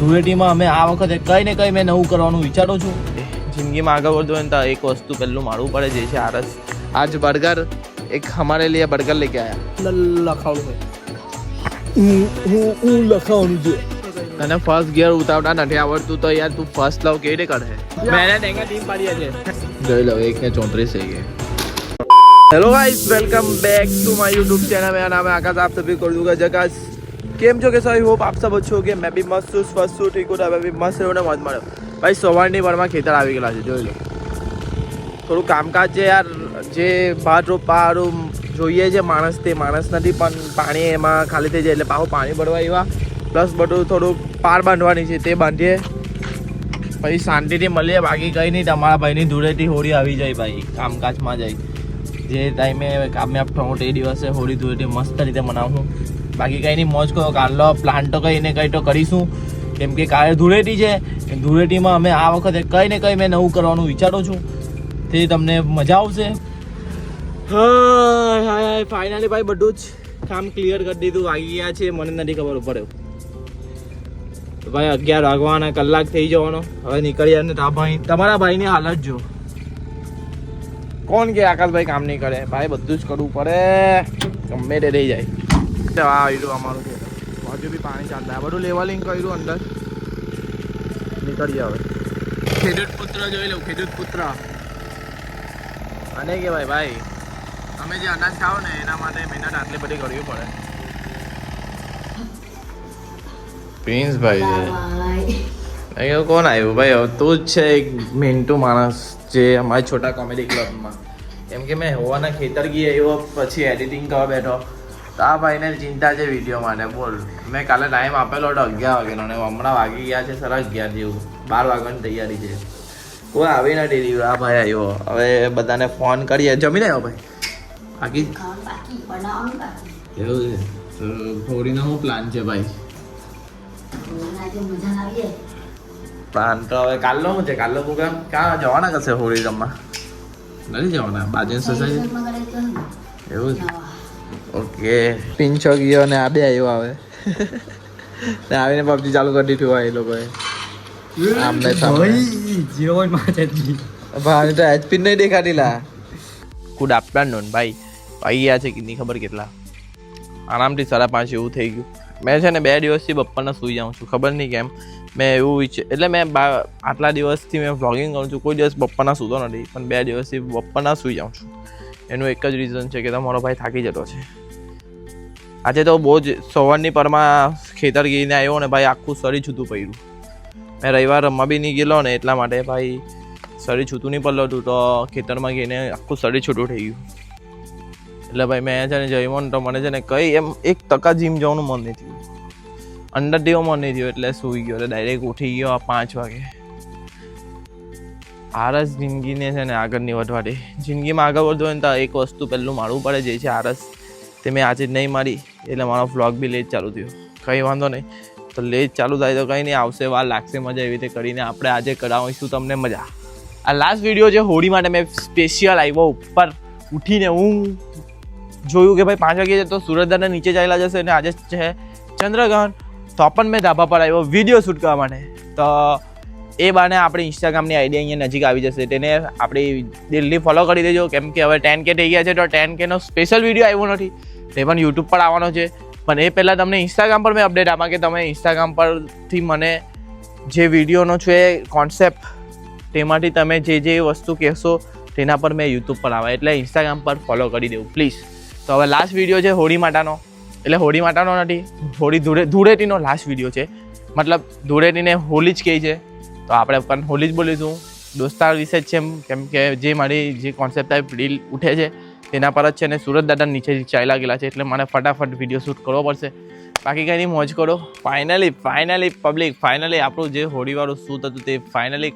ધૂળેટીમાં અમે આ વખતે કંઈ ને કંઈ મેં નવું કરવાનું વિચારું છું. જિંદગીમાં આગળ વધવું હોય ને તો એક વસ્તુ પહેલું મારવું પડે, જે છે આરસ. આજ બર્ગર એક હમારે લીએ બર્ગર લેકે આયા. લખાવાનું છે તને ફર્સ્ટ ગિયર ઉતારતા નથી આવડતું તો યાર તું ફર્સ્ટ લવ કેવી રીતે કરે? મેને ટેંગા ટીમ પાડી છે. જોઈ લો 1:34 થઈ ગઈ. Hello guys, welcome back to my YouTube channel. मेरा नाम है आकाश. आप सभी को दूंगा जगह केम जो के सभी होप आप सब अच्छे हो गए. मैं भी मस्त हूँ, स्वस्थ हूँ, ठीक हूँ. मैं भी मस्त रहूँ ने मौज मारो. भाई સવારની વારમાં ખેતર આવી ગયેલા છે, જોઈ લો. થોડું કામકાજ છે યાર, જે ભાત રોપારું જોઈએ છે માણસ, તે માણસ નથી, પણ પાણી એમાં ખાલી થઈ જાય એટલે પાછું પાણી ભરવા એવા, પ્લસ બધું થોડું પાર બાંધવાની છે તે બાંધીએ પછી શાંતિથી મળીએ. બાકી કંઈ નહીં, તમારા ભાઈની ધૂળેટી હોળી આવી જાય ભાઈ, કામકાજમાં જાય. જે ટાઈમે કામયાબ થવું તે દિવસે હોળી ધૂળેટી મસ્ત રીતે મનાવું. બાકી કંઈ નહીં, મોજ કરો. કાલે પ્લાન તો કંઈ ને કંઈ તો કરીશું, કેમ કે કાલે ધૂળેટી છે. ધૂળેટીમાં અમે આ વખતે કંઈ ને કંઈ મેં નવું કરવાનું વિચારું છું, તે તમને મજા આવશે. હા ફાઇનલી ભાઈ બધું જ કામ ક્લિયર કરી દીધું. વાગી ગયા છે મને નથી ખબર પડ્યો તો ભાઈ 11 વાગવાના, કલાક થઈ જવાનો. હવે નીકળ્યા ને તમારા ભાઈની હાલત જો. કોણ કે આકાશભાઈ કામ નહીં કરે? ભાઈ બધું જ કરવું પડે, ગમે તે રહી જાય. આ આવ્યું અમારું ખેતર, હજુ બી પાણી ચાલતા, બધું લેવલિંગ કર્યું અંદર. નીકળીએ હવે. ખેડૂત પુત્ર જોઈ લઉં, ખેડૂત પુત્ર અને કહેવાય ભાઈ, તમે જે અનાજ ખાઓ ને એના માટે મહેનત આટલી બધી કરવી પડે. પ્રિન્સભાઈ છે કોણ આવ્યું ભાઈ? હવે તું જ છે એક મિન્ટુ માણસ જે અમારી છોટા કોમેડી ક્લબમાં. કેમ કે મેં હોવાના ખેતર ગયા એવો પછી એડિટિંગ કરવા બેઠો તો આ ભાઈને ચિંતા છે વિડીયો માટે. બોલ, મેં કાલે ટાઈમ આપેલો હતો 11 વાગ્યાનો ને હમણાં વાગી ગયા છે 11:30 જેવું. 12 વાગવાની તૈયારી છે, કોઈ આવી નથી રહ્યું. આ ભાઈ આવ્યો, હવે બધાને ફોન કરીએ. જમી આવ્યો ભાઈ? બાકી એવું છે. હોળીનો શું પ્લાન છે ભાઈ? પ્લાન તો હવે કાલનો શું છે? કાલનો પ્રોગ્રામ ક્યાં જવાના કશે હોળી રમવા? નથી જવાના? બાજુ સોસાયટી એવું છે. ઓકે. પિંચો ગયો ને આ બે આવ્યો આવે ને આવીને પબજી ચાલુ કરી દીધું હોય એ લોકોએ. આમને ભાઈ તો એચપી નહીં દેખાતી લા. ગુડ આફ્ટરનૂન ભાઈ. આવી ગયા છે કે નહીં ખબર કેટલા, આરામથી 5:30 એવું થઈ ગયું. મેં છે ને 2 દિવસથી બપોરના સૂઈ જાઉં છું, ખબર નહીં કેમ. મેં એવું એટલે મેં આટલા દિવસથી મેં વ્લોગિંગ કરું છું, કોઈ દિવસ બપોરના સૂતો નથી, પણ 2 દિવસથી બપોરના સૂઈ જાઉં છું. એનું એક જ રીઝન છે કે તમારો ભાઈ થાકી જતો છે. આજે તો બહુ જ સવારની પરમાં ખેતર ગઈને આવ્યો ને ભાઈ, આખું શરીર છૂતું પડ્યું. મેં રવિવાર રમવા બી નહીં ગયેલો ને એટલા માટે ભાઈ શરીર છૂતું નહીં પડલું હતું, તો ખેતરમાં ગઈને આખું શરીર છૂટું થઈ ગયું. એટલે ભાઈ મેં છે ને જમ્યો ને તો મને છે ને કંઈ એમ 1% જીમ જવાનું મન નહીં થયું, અંડર દેવો મન નહીં થયું, એટલે સૂઈ ગયો. એટલે ડાયરેક્ટ ઉઠી ગયો 5 વાગે. આરસ જિંદગીને છે ને આગળની વધવા દે. જિંદગીમાં આગળ વધવું હોય ને તો એક વસ્તુ પહેલું મારવું પડે, જે છે આરસ. તે મેં આજે જ નહીં મારી, એટલે મારો વ્લોગ બી લેટ ચાલુ થયો. કંઈ વાંધો નહીં, તો લેટ ચાલુ થાય તો કંઈ નહીં, આવશે વાર લાગશે, મજા એવી રીતે કરીને આપણે આજે કરાવીશું તમને મજા. આ લાસ્ટ વિડીયો છે હોળી માટે. મેં સ્પેશિયલ આવ્યો ઉપર ઉઠીને, હું જોયું કે ભાઈ 5 વાગે તો સુરતદાના નીચે ચાલ્યા જશે અને આજે છે ચંદ્રગ્રહણ, તો પણ મેં ધાબા પર આવ્યો વિડીયો શૂટ કરવા માટે. તો એ બાને આપણી ઇન્સ્ટાગ્રામની આઈડી અહીંયા નજીક આવી જશે, તેને આપણી દિલ્હી ફોલો કરી દેજો. કેમ કે હવે 10K થઈ ગયા છે, તો 10K નો સ્પેશિયલ વિડીયો આવ્યો નથી, તે પણ યુટ્યુબ પર આવવાનો છે. પણ એ પહેલાં તમને ઇન્સ્ટાગ્રામ પર મેં અપડેટ આપા કે તમે ઇન્સ્ટાગ્રામ પરથી મને જે વિડીયોનો છે કોન્સેપ્ટ, તેમાંથી તમે જે વસ્તુ કહેશો તેના પર મેં યુટ્યુબ પર આવે, એટલે ઇન્સ્ટાગ્રામ પર ફોલો કરી દેવું પ્લીઝ. તો હવે લાસ્ટ વિડીયો છે હોળી માટાનો, એટલે હોળી માટાનો નથી, હોળી ધૂળેટીનો લાસ્ટ વિડીયો છે. મતલબ ધૂળેટીને હોળી જ કહે છે, તો આપણે પણ હોળી જ બોલીશું. દોસ્તાર વિશે જ છે, કેમ કે જે મારી જે કોન્સેપ્ટ ટાઈપ રીલ ઉઠે છે તેના પર જ છે ને સુરત દાદા નીચે ચાલ્યા ગયેલા છે, એટલે મને ફટાફટ વિડીયો શૂટ કરવો પડશે. બાકી કંઈ નહીં, મોજ કરો. ફાઇનલી પબ્લિક, ફાઇનલી આપણું જે હોળીવાળું શૂટ હતું તે ફાઇનલી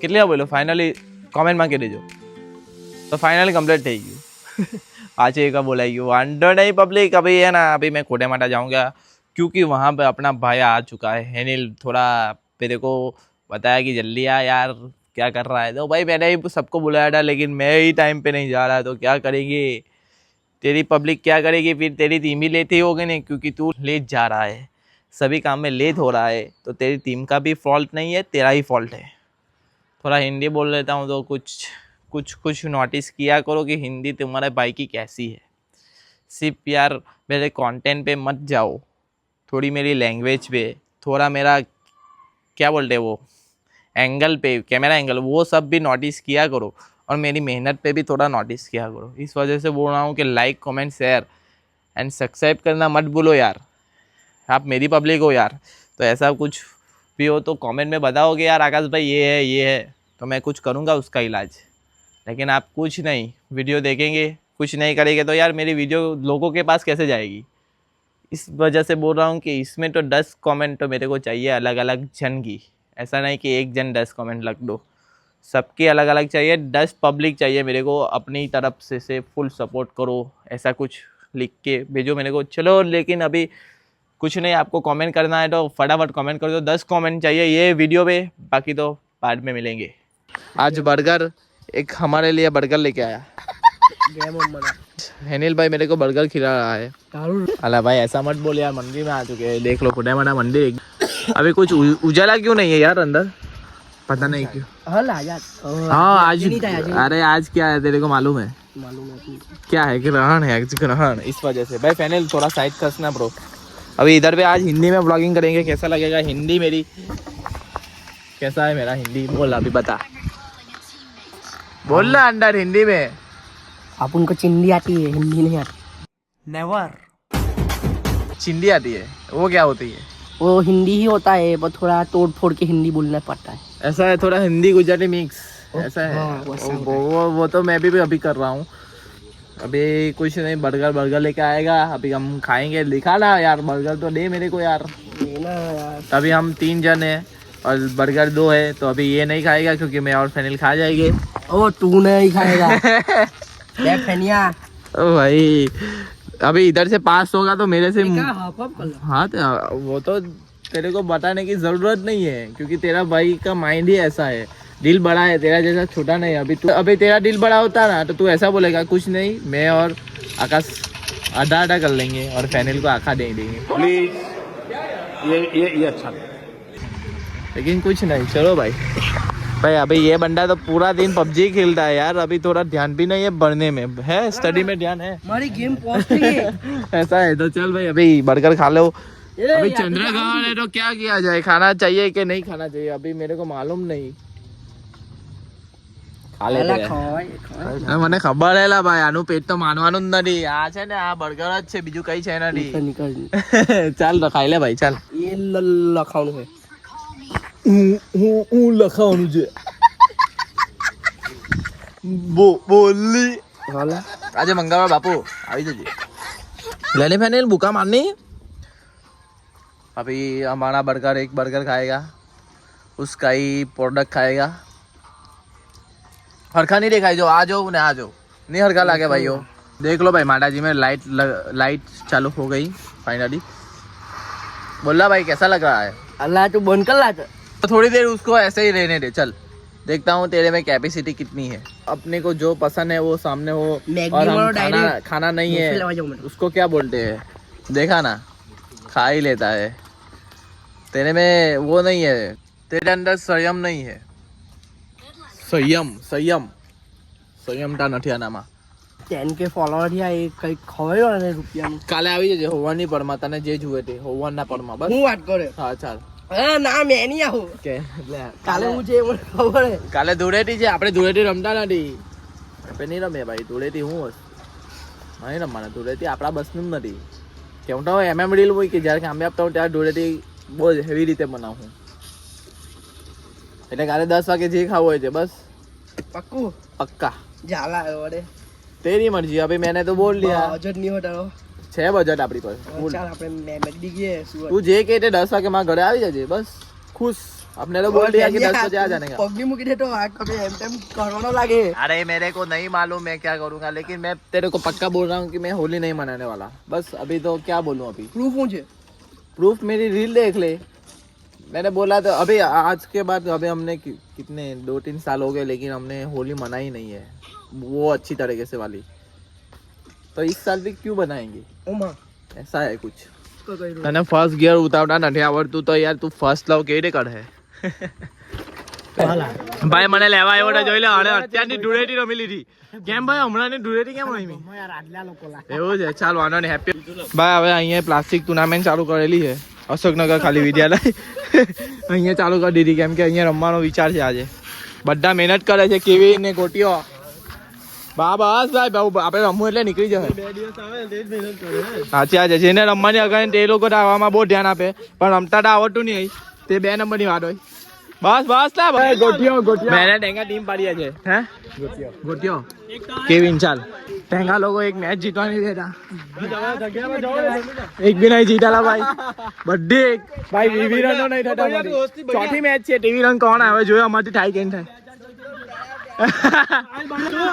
કેટલા બોલો, ફાઇનલી કોમેન્ટમાં કહી દેજો. तो फाइनली कंप्लीट થઈ ગયું. आज एक का बोला वांडो नहीं पब्लिक. अभी है ना, अभी मैं कोटे माटा जाऊँगा क्योंकि वहाँ पे अपना भाई आ चुका है हेनिल. थोड़ा मेरे को बताया कि जल्दी आ यार, क्या कर रहा है. तो भाई मैंने ही सबको बुलाया था, लेकिन मैं ही टाइम पे नहीं जा रहा, तो क्या करेंगे तेरी पब्लिक, क्या करेगी फिर. तेरी धीमी लेती होगी नहीं क्योंकि तू लेट जा रहा है. सभी काम में लेट हो रहा है तो तेरी टीम का भी फॉल्ट नहीं है, तेरा ही फॉल्ट है। थोड़ा हिंदी बोल लेता हूँ तो कुछ नोटिस किया करो कि हिंदी तुम्हारे भाई की कैसी है। सिर्फ यार मेरे कंटेंट पे मत जाओ, थोड़ी मेरी लैंग्वेज पे, थोड़ा मेरा क्या बोलते हैं वो एंगल पे, कैमरा एंगल, वो सब भी नोटिस किया करो और मेरी मेहनत पे भी थोड़ा नोटिस किया करो। इस वजह से बोल रहा हूँ कि like comment share and subscribe करना मत भूलो यार। आप मेरी पब्लिक हो यार, तो ऐसा कुछ भी हो तो कमेंट में बताओगे यार आकाश भाई ये है तो मैं कुछ करूँगा उसका इलाज। लेकिन आप कुछ नहीं वीडियो देखेंगे, कुछ नहीं करेंगे तो यार मेरी वीडियो लोगों के पास कैसे जाएगी। इस वजह से बोल रहा हूँ कि इसमें तो 10 कमेंट तो मेरे को चाहिए अलग अलग जन की। ऐसा नहीं कि एक जन 10 कमेंट लग दो, सबकी अलग अलग चाहिए। 10 पब्लिक चाहिए मेरे को, अपनी तरफ से फुल सपोर्ट करो, ऐसा कुछ लिख के भेजो मेरे को। चलो लेकिन अभी कुछ नहीं, आपको कमेंट करना है तो फटाफट कमेंट कर दो। 10 कमेंट चाहिए ये वीडियो पे, बाकी तो बाद में मिलेंगे। आज बर्गर, एक हमारे लिए बर्गर लेके आया हेनिल भाई, मेरे को बर्गर खिला रहा है। अला भाई ऐसा मत बोल यार, मंडी में आ चुके हैं, देख लो खुदा मना मंडी। अभी कुछ उजाला क्यों नहीं है यार अंदर, पता नहीं क्यों। हाँ आज, अरे आज क्या है तेरे को मालूम है? क्या है? ग्रहण है, ग्रहण, इस वजह से। भाई फैनल थोड़ा साइड कसना ब्रो। अभी इधर पे आज हिंदी में ब्लॉगिंग करेंगे, कैसा लगेगा हिंदी मेरी, कैसा है मेरा हिंदी? बोल अभी बता, बोल ना अंदर हिंदी में। आप उनको चिंदी आती है, हिंदी नहीं आती। नेवर। चिंदी आती है, वो क्या होती है? वो हिंदी ही होता है, पर थोड़ा तोड़ फोड़ के हिंदी बोलना पड़ता है। ऐसा है, थोड़ा हिंदी गुजराती मिक्स ऐसा है। हाँ, वो तो मैं भी अभी कर रहा हूँ। अभी कुछ नहीं, बर्गर लेके आएगा, अभी हम खाएंगे। दिखा ना यार, बर्गर तो दे मेरे को यार। अभी हम 3 जन हैं और बर्गर 2 है, तो अभी ये नहीं खाएगा क्योंकि मैं और फैनिल खा जाएंगे। ओ तू नहीं खाएगा फैनिया। ओ भाई अभी इधर से पास होगा तो मेरे से हाँ तो वो तो तेरे को बताने की जरूरत नहीं है, क्योंकि तेरा भाई का माइंड ही ऐसा है, दिल बड़ा है, तेरा जैसा छोटा नहीं है। अभी तेरा दिल बड़ा होता ना तो तू ऐसा बोलेगा, कुछ नहीं मैं और आकाश आधा आधा कर लेंगे और फैनिल को आखा दे देंगे। प्लीज ये अच्छा नहीं। लेकिन कुछ नहीं, चलो भाई अभी ये बंदा तो पूरा दिन पबजी खेलता है यार, अभी थोड़ा ध्यान भी नहीं है बढ़ने में, है स्टडी में ध्यान है। हमारी गेम पॉज नहीं है। ऐसा है तो चल भाई अभी बर्गर खा लो। अभी चंद्रग्रहण है तो क्या किया जाए, खाना चाहिए कि नहीं खाना चाहिए अभी मेरे को मालूम नहीं। खा लेते મને ખબર હે લા ભાઈ, આનું પેટ તો માનવાનું જ નથી। આ છે ને આ બર્ગર જ છે, બીજું કઈ છે નથી। ચાલ ખાઈ લે ભાઈ, ચાલ। ये લખાણું है, હું લખાવાનું છે બોલી। આજે મંગળવાર બાપુ આવી જજે, લેને ફેનિલ ભૂકા मारनी। अभी हमारा एक बर्गर खाएगा, उसका ही प्रोडक्ट खाएगा। हरखा नहीं दिखाई, जो आ जाओ आ जाओ, नहीं हरखा लगे भाई। हो देख लो भाई, माता जी में लाइट चालू हो गई फाइनली। बोला भाई कैसा लग रहा है? अल्लाह तू बंद कर ला। तो थोड़ी देर उसको ऐसे ही रहने दे, चल देखता हूँ तेरे में कैपेसिटी कितनी है। अपने को जो पसंद है वो सामने हो, और हम खाना नहीं है उसको क्या बोलते हैं, देखा ना, खा ही लेता है। तेरे में वो नहीं है, तेरे अंदर संयम नहीं है। સંયમતા નથી આનામાં। 10K ફોલોવર થયા, એ કઈ ખવાયો ને રૂપિયાનું। કાલે આવી જજે હોવાની પરમાં, તને જે જુએ તે હોવાના પરમાં બસ। હું વાત કરે? હા ચાલ। ના મેં નહીં આવું કે કાલે હું જે મને ખબર હે, કાલે ધૂળેટી છે, આપણે ધૂળેટી રમતા નથી, આપણે નહીં રમે ભાઈ ધૂળેટી। હું નહીં રમવાના ધૂળેટી, આપણા બસનું જ નથી। કેવટા હોય એમ રીલ હોય કે જ્યારે કામે આપતા હોય ત્યારે ધૂળેટી બહુ હેવી રીતે બનાવું। એટલે કાલે 10 વાગે જે ખાવું હોય છે બસ। पक्कू पक्का जाला अरे तेरी मर्जी। अभी मैंने तो बोल दिया, बजट नहीं होता 6 बजट આપણી પાસે। ચાલ આપણે મેકડી ગયે, તું જે કહે તે 10 વાગે મારા ઘરે આવી જજે બસ, खुश। अपने तो बोल दिया कि 10 बजे आ जाने का। पगड़ी मुकी दे तो आ कभी एम टाइम करवाना लगे। अरे मेरे को नहीं मालूम मैं क्या करूंगा, लेकिन मैं तेरे को पक्का बोल रहा हूँ कि मैं होली नहीं मनाने वाला। बस अभी तो क्या बोलूँ, अभी प्रूफ मुझे, प्रूफ मेरी रील देख ले। मैंने बोला तो अभी आज के बाद, अभी हमने कितने 2-3 साल हो गए, लेकिन हमने होली मनाई नहीं है वो अच्छी तरीके से वाली। तो इस साल भी क्यों बनाएंगे, ओमा ऐसा है कुछ। તને ફર્સ્ટ ગિયર ઉતારતા નથી આવડતું તો યાર તું ફર્સ્ટ લવ કેવી રીતે કરે ભાઈ મને લેવા આવ્યો તો જોઈ લે અને અત્યારની ધૂળેટી રમી લીધી કેમ ભાઈ હમણાં ધૂળેટી કેમ રમી એવું છે ચાલ વાંધો નહીં હેપી ભાઈ હવે અહીંયા પ્લાસ્ટિક ટુર્નામેન્ટ ચાલુ કરેલી છે અશોકનગર ખાલી વિદ્યાલય અહીંયા ચાલુ કરી દીધી કેમ કે અહીંયા રમવાનો વિચાર છે આજે બધા મહેનત કરે છે કેવી ને ગોટીઓ બા બસ ભાઈ બહુ આપણે રમવું એટલે નીકળી જશે સાચી આજે જેને રમવાની અગર તે લોકો આવવામાં બહુ ધ્યાન આપે પણ રમતા તો આવડતું નહીં તે 2 નંબરની વાત હોય બસ બસ લા ભાઈ ગોટીઓ મેને ટેંગા ટીમ પાડી છે હે ગોટીઓ કેવિન ચાલ ટેંગા લોકો એક મેચ જીતવાની દેતા એક બી નહીં જીતાલા ભાઈ બધી એક ભાઈ વીવી રનો નહીં થતા ચોથી મેચ છે ટીવી રન કોણ આવે જોયો અમારથી થાય કેમ થાય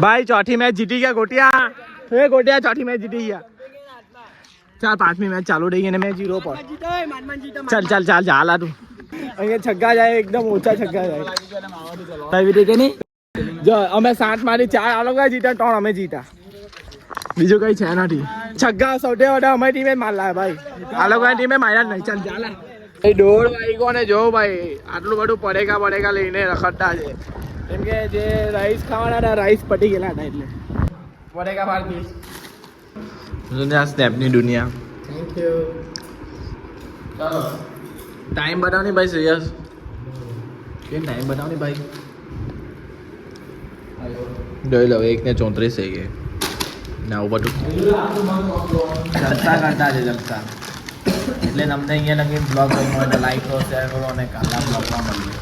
ભાઈ ચોથી મેચ જીતી ગયા ગોટિયા એ ગોટિયા ચોથી મેચ જીતી ગયા ચાલ 5મી મેચ ચાલુ રહી ગઈ અને મેચ 0 પર ચાલ ચાલ ચાલ ચાલ તું અહીંયા છગ્ગા જાય એકદમ ઓછા છગ્ગા જાય ભાઈ રીતે કે નહીં જો અમે 7 મારી 4 આ લોકો જીતા 3 અમે જીતા બીજું કઈ છે નથી છગ્ગા સૌથી વધારે અમારી ટીમે માર લાવે ભાઈ આ લોકોની ટીમે માર્યા નહીં ચાલ ચાલ ભાઈ 1.5 વાગ્યો ને જો ભાઈ આટલું બધું પડેકા લઈને રખડતા છે કેમ કે જે રાઈસ ખાવાના હતા રાઈસ પટી ગયેલા હતા એટલે પડેકા પાર્ટી દુનિયા સ્નેપની દુનિયા થેન્ક યુ ચાલો ટાઈમ બતાવની ભાઈ સિરિયસ કેમ ટાઈમ બતાવની ભાઈ જોઈ લો 1:34 થઈ ગઈ ના ઉપર જલસા કરતા છે જલસા એટલે તમને અહીંયા લગી બ્લોગ ગમ્યો હોય તો લાઈક કરો શેર કરો અને કાલા બ્લોગમાં મળીએ